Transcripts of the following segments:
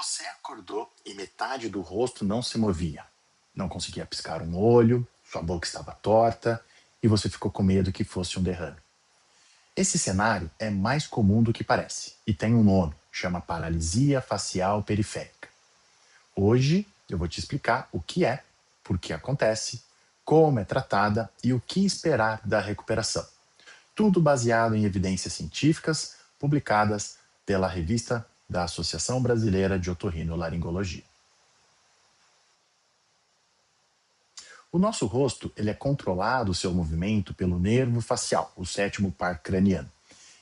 Você acordou e metade do rosto não se movia. Não conseguia piscar um olho, sua boca estava torta e você ficou com medo que fosse um derrame. Esse cenário é mais comum do que parece e tem um nome, chama paralisia facial periférica. Hoje eu vou te explicar o que é, por que acontece, como é tratada e o que esperar da recuperação. Tudo baseado em evidências científicas publicadas pela revista da Associação Brasileira de Otorrinolaringologia. O nosso rosto ele é controlado o seu movimento pelo nervo facial, o sétimo par craniano.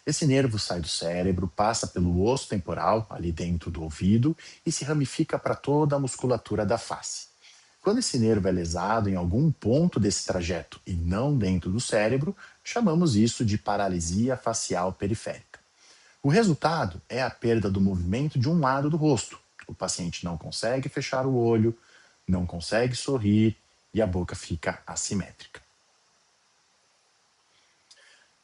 Esse nervo sai do cérebro, passa pelo osso temporal, ali dentro do ouvido, e se ramifica para toda a musculatura da face. Quando esse nervo é lesado em algum ponto desse trajeto e não dentro do cérebro, chamamos isso de paralisia facial periférica. O resultado é a perda do movimento de um lado do rosto. O paciente não consegue fechar o olho, não consegue sorrir e a boca fica assimétrica.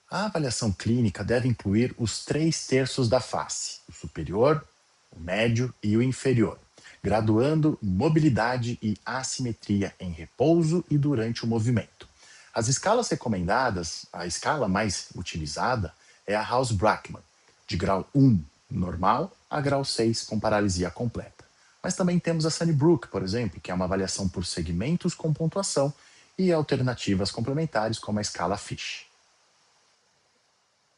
A avaliação clínica deve incluir os 3/3 da face, o superior, o médio e o inferior, graduando mobilidade e assimetria em repouso e durante o movimento. As escalas recomendadas, a escala mais utilizada é a House-Brackmann, de grau 1, normal, a grau 6, com paralisia completa. Mas também temos a Sunnybrook, por exemplo, que é uma avaliação por segmentos com pontuação, e alternativas complementares como a escala Fish.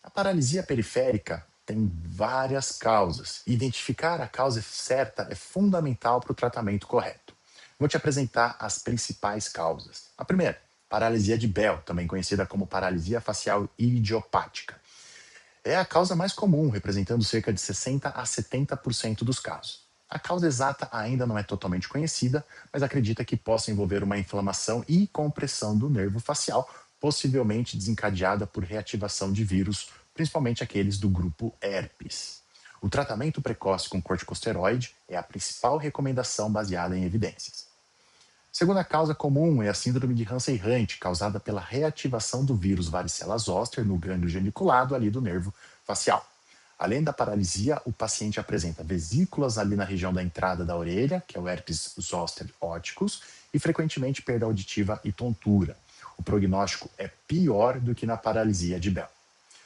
A paralisia periférica tem várias causas. Identificar a causa certa é fundamental para o tratamento correto. Vou te apresentar as principais causas. A primeira, paralisia de Bell, também conhecida como paralisia facial idiopática. É a causa mais comum, representando cerca de 60 a 70% dos casos. A causa exata ainda não é totalmente conhecida, mas acredita que possa envolver uma inflamação e compressão do nervo facial, possivelmente desencadeada por reativação de vírus, principalmente aqueles do grupo herpes. O tratamento precoce com corticosteroide é a principal recomendação baseada em evidências. Segunda causa comum é a síndrome de Hansen-Hunt, causada pela reativação do vírus varicela zoster no gânglio geniculado ali do nervo facial. Além da paralisia, o paciente apresenta vesículas ali na região da entrada da orelha, que é o herpes zoster óticos, e frequentemente perda auditiva e tontura. O prognóstico é pior do que na paralisia de Bell.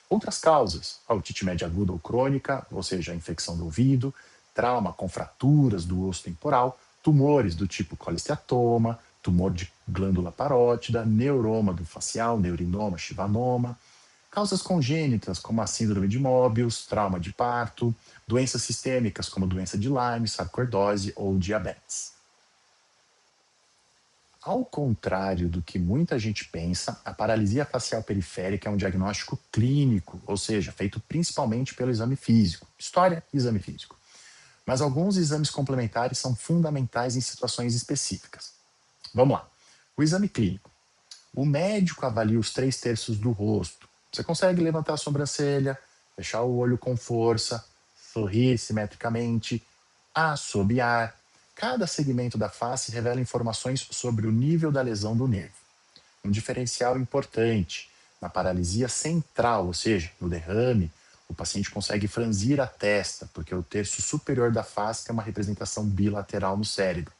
Outras causas, a otite média aguda ou crônica, ou seja, a infecção do ouvido, trauma com fraturas do osso temporal, tumores do tipo colesteatoma, tumor de glândula parótida, neuroma do facial, neurinoma, chivanoma, causas congênitas como a síndrome de Moebius, trauma de parto, doenças sistêmicas como doença de Lyme, sarcoidose ou diabetes. Ao contrário do que muita gente pensa, a paralisia facial periférica é um diagnóstico clínico, ou seja, feito principalmente pelo exame físico, história e exame físico. Mas alguns exames complementares são fundamentais em situações específicas. Vamos lá. O exame clínico. O médico avalia os 3/3 do rosto. Você consegue levantar a sobrancelha, fechar o olho com força, sorrir simetricamente, assobiar. Cada segmento da face revela informações sobre o nível da lesão do nervo. Um diferencial importante: na paralisia central, ou seja, no derrame, o paciente consegue franzir a testa, porque o terço superior da face tem uma representação bilateral no cérebro,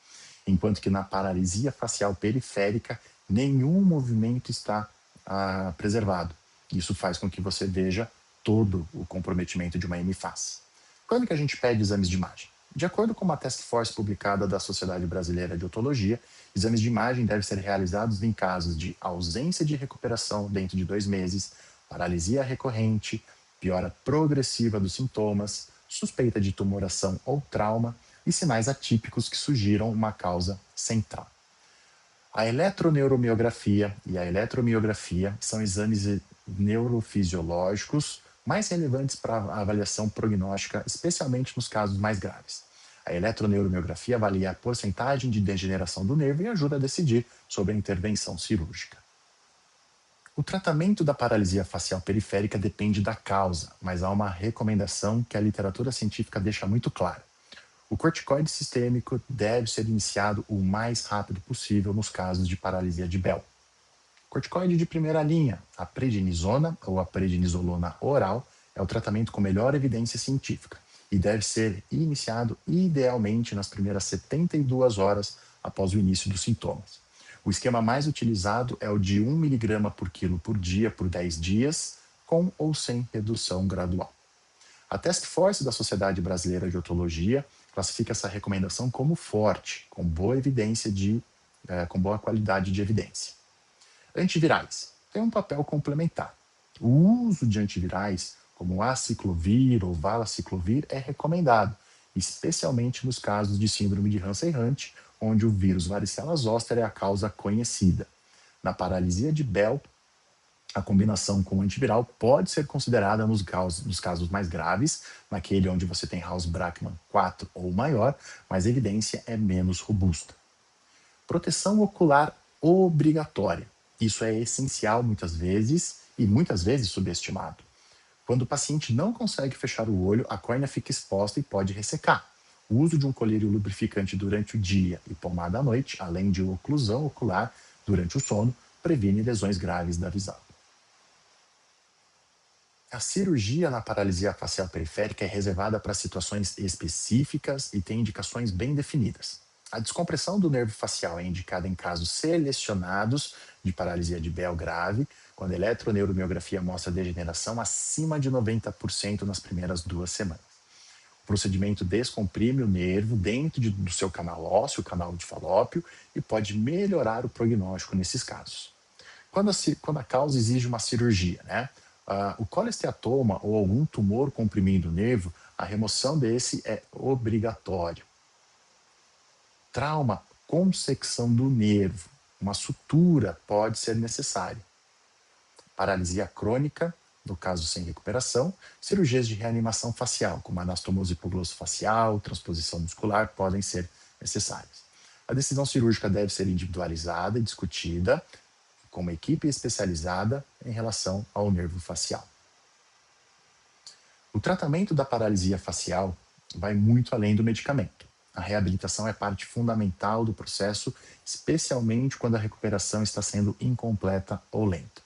enquanto que na paralisia facial periférica, nenhum movimento está preservado. Isso faz com que você veja todo o comprometimento de uma hemiface. Quando que a gente pede exames de imagem? De acordo com uma task force publicada da Sociedade Brasileira de Otologia, exames de imagem devem ser realizados em casos de ausência de recuperação dentro de 2 meses, paralisia recorrente, piora progressiva dos sintomas, suspeita de tumoração ou trauma e sinais atípicos que sugiram uma causa central. A eletroneuromiografia e a eletromiografia são exames neurofisiológicos mais relevantes para a avaliação prognóstica, especialmente nos casos mais graves. A eletroneuromiografia avalia a porcentagem de degeneração do nervo e ajuda a decidir sobre a intervenção cirúrgica. O tratamento da paralisia facial periférica depende da causa, mas há uma recomendação que a literatura científica deixa muito clara. O corticoide sistêmico deve ser iniciado o mais rápido possível nos casos de paralisia de Bell. Corticoide de primeira linha, a prednisona ou a prednisolona oral, é o tratamento com melhor evidência científica. e deve ser iniciado idealmente nas primeiras 72 horas após o início dos sintomas. O esquema mais utilizado é o de 1 mg por quilo por dia por 10 dias, com ou sem redução gradual. A Task Force da Sociedade Brasileira de Otologia classifica essa recomendação como forte, com boa com boa qualidade de evidência. Antivirais têm um papel complementar. O uso de antivirais, como aciclovir ou valaciclovir, é recomendado, especialmente nos casos de síndrome de Hansen-Hunt, onde o vírus varicela zoster é a causa conhecida. Na paralisia de Bell, a combinação com o antiviral pode ser considerada nos casos mais graves, naquele onde você tem Haus-Brackmann 4 ou maior, mas a evidência é menos robusta. Proteção ocular obrigatória. Isso é essencial muitas vezes e muitas vezes subestimado. Quando o paciente não consegue fechar o olho, a córnea fica exposta e pode ressecar. O uso de um colírio lubrificante durante o dia e pomada à noite, além de oclusão ocular durante o sono, previne lesões graves da visão. A cirurgia na paralisia facial periférica é reservada para situações específicas e tem indicações bem definidas. A descompressão do nervo facial é indicada em casos selecionados de paralisia de Bell grave, quando a eletroneuromiografia mostra degeneração acima de 90% nas primeiras 2 semanas. O procedimento descomprime o nervo dentro do seu canal ósseo, o canal de Falópio, e pode melhorar o prognóstico nesses casos. Quando a causa exige uma cirurgia, o colesteatoma ou algum tumor comprimindo o nervo, a remoção desse é obrigatório. Trauma, consecção do nervo, uma sutura pode ser necessária. Paralisia crônica, no caso sem recuperação, cirurgias de reanimação facial, como anastomose hipoglossofascial, transposição muscular, podem ser necessárias. A decisão cirúrgica deve ser individualizada e discutida com uma equipe especializada em relação ao nervo facial. O tratamento da paralisia facial vai muito além do medicamento. A reabilitação é parte fundamental do processo, especialmente quando a recuperação está sendo incompleta ou lenta.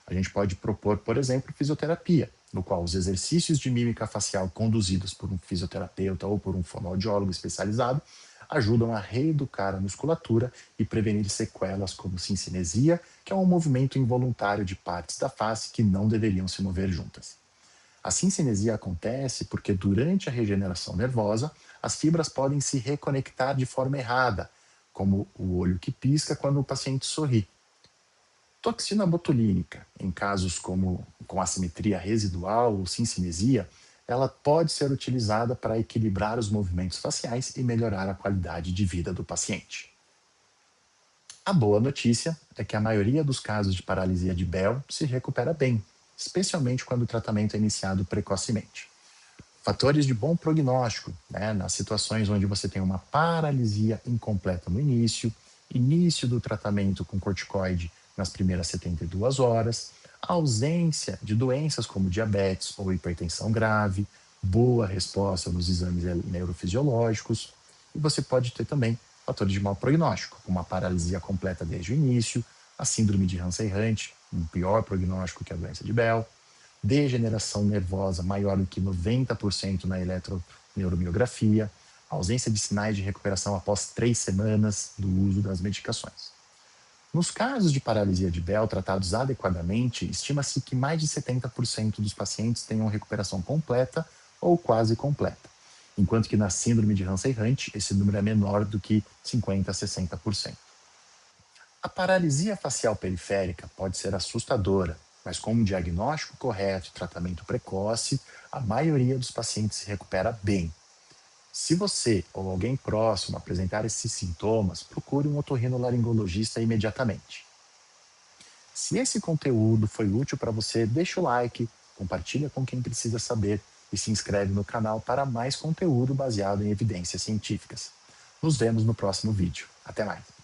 A gente pode propor, por exemplo, fisioterapia, no qual os exercícios de mímica facial conduzidos por um fisioterapeuta ou por um fonoaudiólogo especializado ajudam a reeducar a musculatura e prevenir sequelas como cincinesia, que é um movimento involuntário de partes da face que não deveriam se mover juntas. A cincinesia acontece porque durante a regeneração nervosa, as fibras podem se reconectar de forma errada, como o olho que pisca quando o paciente sorri. Toxina botulínica, em casos como com assimetria residual ou cincinesia, ela pode ser utilizada para equilibrar os movimentos faciais e melhorar a qualidade de vida do paciente. A boa notícia é que a maioria dos casos de paralisia de Bell se recupera bem, especialmente quando o tratamento é iniciado precocemente. Fatores de bom prognóstico, nas situações onde você tem uma paralisia incompleta no início do tratamento com corticoide nas primeiras 72 horas, a ausência de doenças como diabetes ou hipertensão grave, boa resposta nos exames neurofisiológicos, e você pode ter também fatores de mau prognóstico, como a paralisia completa desde o início, a síndrome de Hansen-Hunt, um pior prognóstico que a doença de Bell, degeneração nervosa maior do que 90% na eletroneuromiografia, ausência de sinais de recuperação após 3 semanas do uso das medicações. Nos casos de paralisia de Bell tratados adequadamente, estima-se que mais de 70% dos pacientes tenham recuperação completa ou quase completa, enquanto que na síndrome de Hansen-Hunt esse número é menor do que 50% a 60%. A paralisia facial periférica pode ser assustadora, mas com um diagnóstico correto e tratamento precoce, a maioria dos pacientes se recupera bem. Se você ou alguém próximo apresentar esses sintomas, procure um otorrinolaringologista imediatamente. Se esse conteúdo foi útil para você, deixa o like, compartilha com quem precisa saber e se inscreve no canal para mais conteúdo baseado em evidências científicas. Nos vemos no próximo vídeo. Até mais!